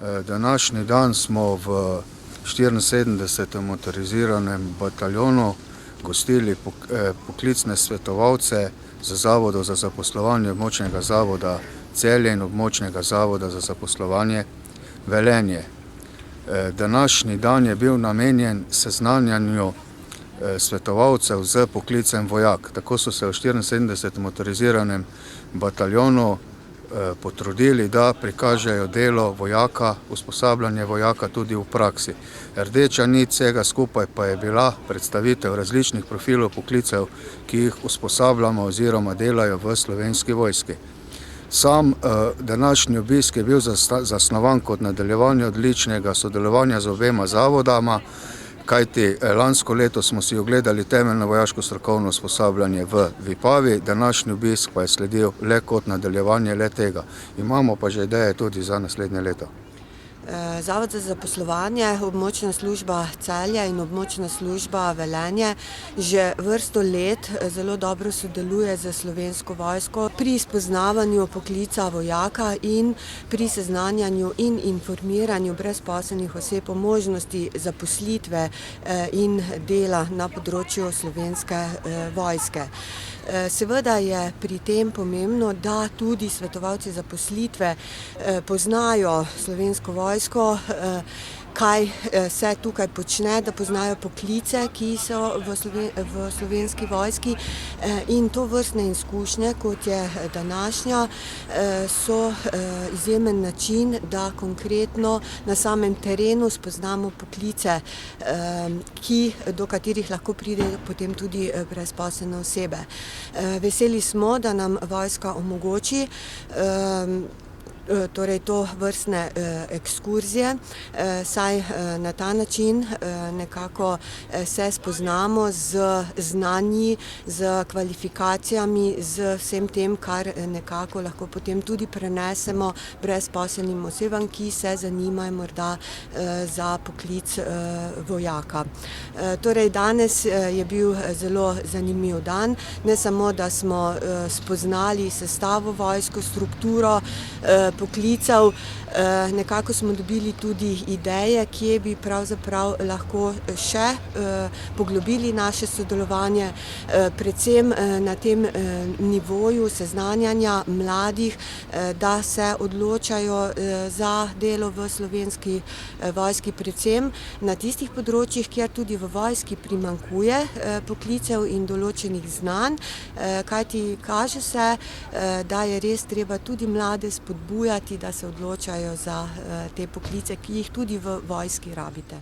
Današnji dan smo v 74. motoriziranem bataljonu gostili poklicne svetovalce z Zavodov za zaposlovanje območnega zavoda Celje in območnega zavoda za zaposlovanje Velenje. Današnji dan je bil namenjen seznanjanju svetovalcev z poklicem vojak. Tako so se v 74. motoriziranem bataljonu potrudili, da prikažejo delo vojaka, usposabljanje vojaka tudi v praksi. Rdeča nit vsega skupaj pa je bila predstavitev različnih profilov poklicev, ki jih usposabljamo oziroma delajo v Slovenski vojski. Sam današnji obisk je bil zasnovan kot nadaljevanje odličnega sodelovanja z obema zavodama, kajti lansko leto smo si ogledali temeljno vojaško strokovno usposabljanje v Vipavi, današnji obisk pa je sledil le kot nadaljevanje le tega. Imamo pa že ideje tudi za naslednje leto. Zavod za zaposlovanje, območna služba Celje in območna služba Velenje že vrsto let zelo dobro sodeluje z Slovensko vojsko pri spoznavanju poklica vojaka in pri seznanjanju in informiranju brezposelnih oseb o možnosti zaposlitve in dela na področju Slovenske vojske. Seveda je pri tem pomembno, da tudi svetovalci zaposlitve poznajo Slovensko vojsko, kaj se tukaj počne, da poznajo poklice, ki so v Slovenski vojski, in tovrstne izkušnje, kot je današnja, so izjemen način, da konkretno na samem terenu spoznamo poklice, do katerih lahko pridejo potem tudi brezposelne osebe. Veseli smo, da nam vojska omogoči torej to vrstne ekskurzije, saj na ta način nekako se spoznamo z znanji, z kvalifikacijami, z vsem tem, kar nekako lahko potem tudi prenesemo brezposelnim osebam, ki se zanimajo morda za poklic vojaka. Torej danes je bil zelo zanimiv dan, ne samo, da smo spoznali sestavo vojsko, strukturo poklicev, nekako smo dobili tudi ideje, kje bi pravzaprav lahko še poglobili naše sodelovanje, predvsem na tem nivoju seznanjanja mladih, da se odločajo za delo v Slovenski vojski, predvsem na tistih področjih, kjer tudi v vojski primanjkuje poklicev in določenih znanj, kajti kaže se, da je res treba tudi mlade spodbujati, da se odločajo za te poklice, ki jih tudi v vojski rabite.